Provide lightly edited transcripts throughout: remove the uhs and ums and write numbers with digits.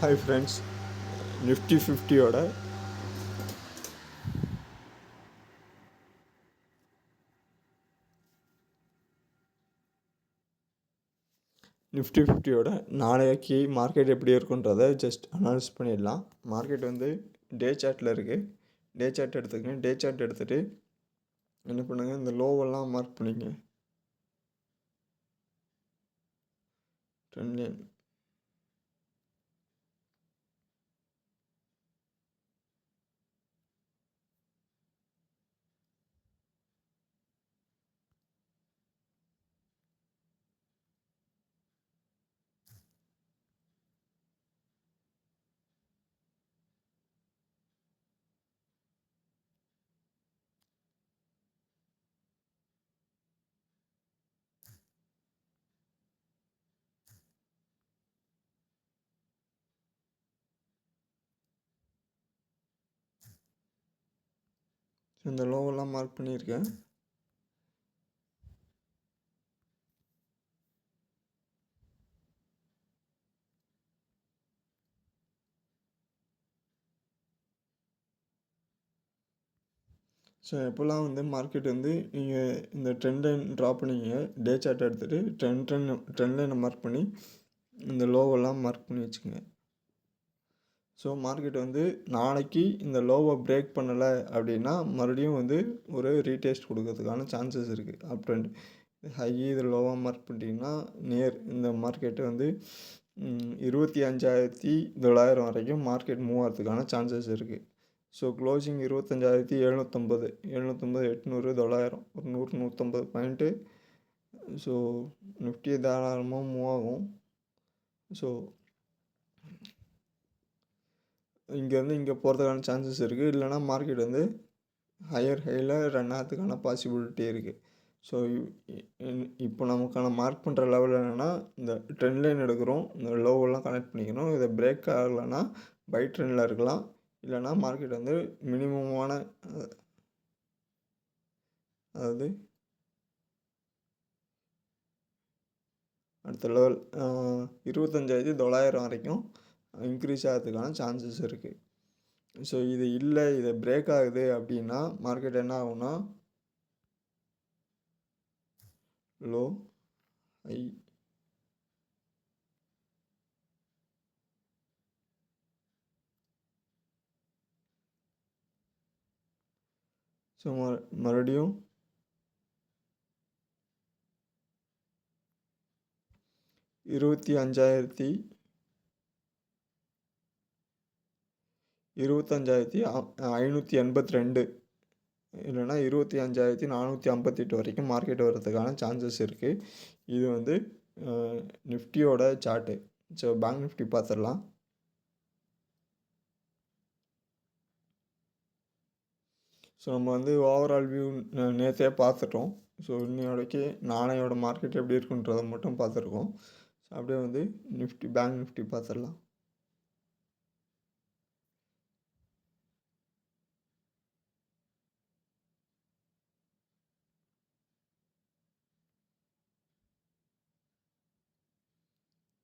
Hi friends, Nifty ஃபிஃப்டியோட நாளைக்கு market எப்படி இருக்குன்றதை ஜஸ்ட் அனலைஸ் பண்ணிடலாம். மார்க்கெட் வந்து டே சார்ட்டில் இருக்குது. டே சார்ட் எடுத்துக்கங்க. டே சார்ட் எடுத்துகிட்டு என்ன பண்ணுங்கள், இந்த லோவெல்லாம் மார்க் பண்ணிங்க. ட்ரெண்ட் லைன் இந்த லோவெல்லாம் மார்க் பண்ணியிருக்கேன். ஸோ எப்போல்லாம் வந்து மார்க்கெட் வந்து நீங்கள் இந்த ட்ரெண்ட் லைன் ட்ரா பண்ணிங்க, டே சார்ட் எடுத்துகிட்டு ட்ரெண்ட் லைனை மார்க் பண்ணி இந்த லோவெல்லாம் மார்க் பண்ணி வச்சுக்கோங்க. ஸோ மார்க்கெட் வந்து நாளைக்கு இந்த லோவை பிரேக் பண்ணலை அப்படின்னா மறுபடியும் வந்து ஒரு ரீடெஸ்ட் கொடுக்கறதுக்கான சான்சஸ் இருக்குது. அப் ட்ரெண்ட் ஹை இது லோவாக மார்க் பண்ணிட்டீங்கன்னா இந்த மார்க்கெட்டு வந்து 25,900 வரைக்கும் மார்க்கெட் மூவ் ஆகிறதுக்கான சான்சஸ் இருக்குது. ஸோ க்ளோசிங் 25,750, 800, 900 ஒரு 100-150 பாயிண்ட்டு. ஸோ நிஃப்டி தாராளமாக மூவ் ஆகும். ஸோ இங்கேருந்து இங்கே போகிறதுக்கான சான்சஸ் இருக்குது. இல்லைனா மார்க்கெட் வந்து ஹையர் ஹையில் ரன் ஆகிறதுக்கான பாசிபிலிட்டி இருக்குது. ஸோ இப்போ நமக்கான மார்க் பண்ணுற லெவல் என்னென்னா, இந்த ட்ரெண்ட் லைன் எடுக்கிறோம், இந்த லோவெல்லாம் கனெக்ட் பண்ணிக்கணும். இதை பிரேக் ஆகலைன்னா பை ட்ரெண்டில் இருக்கலாம். இல்லைனா மார்க்கெட் வந்து மினிமமான அதாவது அடுத்த லெவல் 25,900 வரைக்கும் இன்க்ரீஸ் ஆகிறதுக்கான சான்சஸ் இருக்குது. ஸோ இது இல்லை, இதை பிரேக் ஆகுது அப்படின்னா மார்க்கெட் என்ன ஆகும்னா லோ ஹை ஸோ மறுபடியும் 25,582 இல்லைனா 25,458 வரைக்கும் மார்க்கெட் வர்றதுக்கான சான்சஸ் இருக்குது. இது வந்து நிஃப்டியோட சார்ட்டு. ஸோ பேங்க் நிஃப்டி பார்த்துடலாம். ஸோ நம்ம வந்து ஓவரால் வியூ நேற்றே பார்த்துட்டோம். ஸோ இன்னையோடைக்கு நாளையோட மார்க்கெட் எப்படி இருக்குன்றதை மட்டும் பார்த்துருக்கோம். ஸோ அப்படியே வந்து பேங்க் நிஃப்டி பார்த்துடலாம்.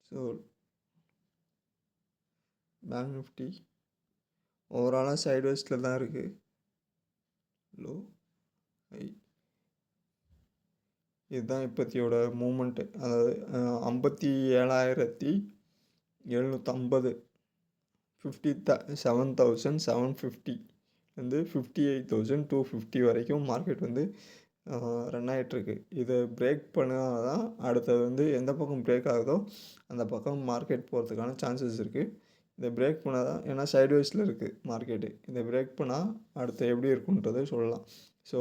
ஸோ பேங்க் நிஃப்டி ஓவராலாக சைட்வேஸில் தான் இருக்குது. லோ ஹை இதுதான் இப்போத்தியோட மூமெண்ட்டு. அதாவது 57,750 57,750 வந்து 58,250 வரைக்கும் மார்க்கெட் வந்து ரன் ஆகிட்டுருக்கு. இதை பிரேக் பண்ணால் தான் அடுத்தது வந்து எந்த பக்கம் பிரேக் ஆகுதோ அந்த பக்கம் மார்க்கெட் போகிறதுக்கான சான்சஸ் இருக்குது. இதை பிரேக் பண்ணால் தான், ஏன்னா சைட்வேஸில் இருக்குது மார்க்கெட்டு. இதை பிரேக் பண்ணால் அடுத்து எப்படி இருக்குன்றதை சொல்லலாம். ஸோ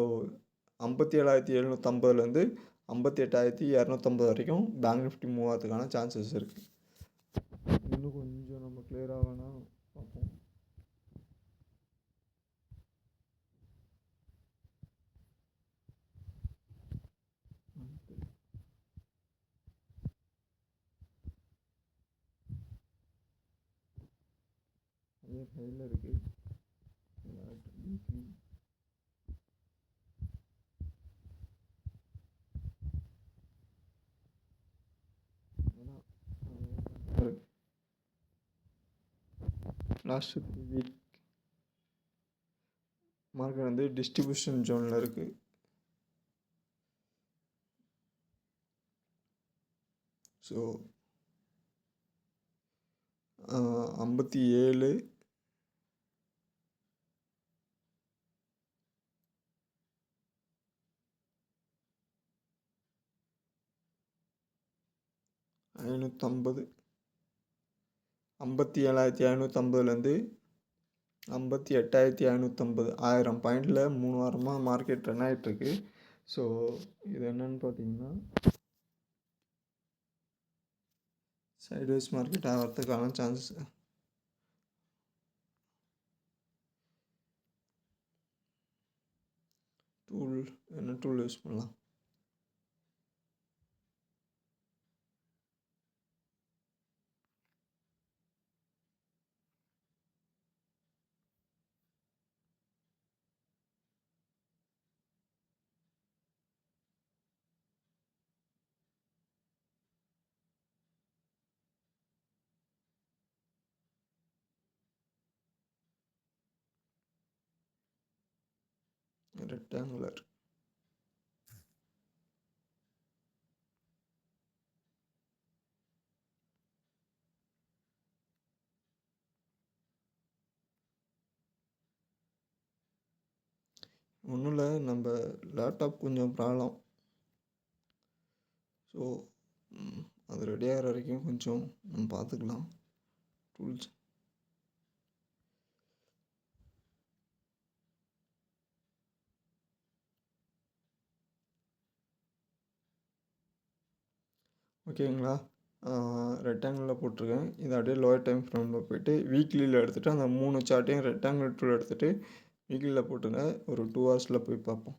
57,750லேருந்து 58,250 வரைக்கும் பேங்க் நிஃப்டி மூவ் ஆகிறதுக்கான சான்சஸ் இருக்குது. இன்னும் கொஞ்சம் நம்ம கிளியராக வேணால் பார்ப்போம். ஹையில் இருக்குது. லாஸ்ட் 3 வீக் மார்க்கெட் வந்து டிஸ்ட்ரிபியூஷன் ஜோனில் இருக்குது. ஸோ 57 550 57,550லேருந்து 58,550 1000 பாயிண்டில் 3 வாரமாக மார்க்கெட் ரன் ஆகிட்டுருக்கு. ஸோ இது என்னன்னு பார்த்தீங்கன்னா சைட்வேஸ் மார்க்கெட் ஆகிறதுக்கான சான்சஸ். என்ன டூல் யூஸ் பண்ணலாம்? ரெக்டாங்குலர். ஒன்றும் இல்லை, நம்ம லேப்டாப் கொஞ்சம் ப்ராப்ளம். ஸோ அது ரெடி ஆகிற வரைக்கும் கொஞ்சம் நம்ம பார்த்துக்கலாம். டூல்ஸ் ஓகேங்களா? ரெக்டாங்கிளில் போட்டிருக்கேன். இதை அப்படியே லோயர் டைம் ஃப்ரேமில் போய்ட்டு வீக்லியில் எடுத்துகிட்டு அந்த 3 சார்ட்டையும் ரெக்டாங்கிள் டூல் எடுத்துகிட்டு வீக்லியில் போட்டுங்க. ஒரு 2 ஹவர்ஸில் போய் பார்ப்போம்.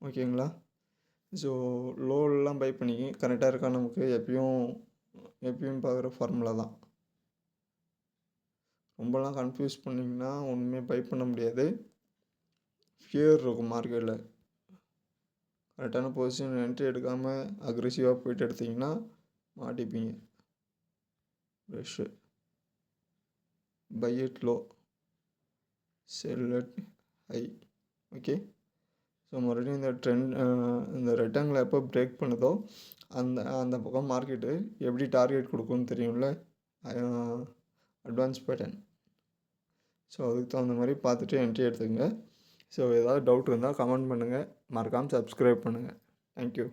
ஓகேங்களா? ஸோ லோவெல்லாம் பை பண்ணிங்க கரெக்டாக இருக்கா? நமக்கு எப்பயும் பார்க்குற ஃபார்முலா தான். ரொம்பலாம் கன்ஃபியூஸ் பண்ணிங்கன்னா ஒன்றுமே பை பண்ண முடியாது. ஃபியர் இருக்கும் மார்க்கெட்டில். கரெக்டான பொசிஷன் என்ட்ரி எடுக்காமல் அக்ரெசிவாக போய்ட்டு எடுத்திங்கன்னா மாட்டிப்பீங்க. Fresh buy it low, sell at high. Okay. So மறுபடியும் இந்த ரெக்டாங்கிள் எப்போ பிரேக் பண்ணுதோ அந்த பக்கம் மார்க்கெட்டு எப்படி டார்கெட் கொடுக்கும்னு தெரியும்ல, அட்வான்ஸ் பேட்டர்ன். ஸோ அதுக்கு தகுந்த மாதிரி பார்த்துட்டு என்ட்ரி எடுத்துக்கங்க. ஸோ ஏதாவது டவுட் இருந்தால் கமெண்ட் பண்ணுங்கள். மறக்காமல் சப்ஸ்கிரைப் பண்ணுங்கள். தேங்க்யூ.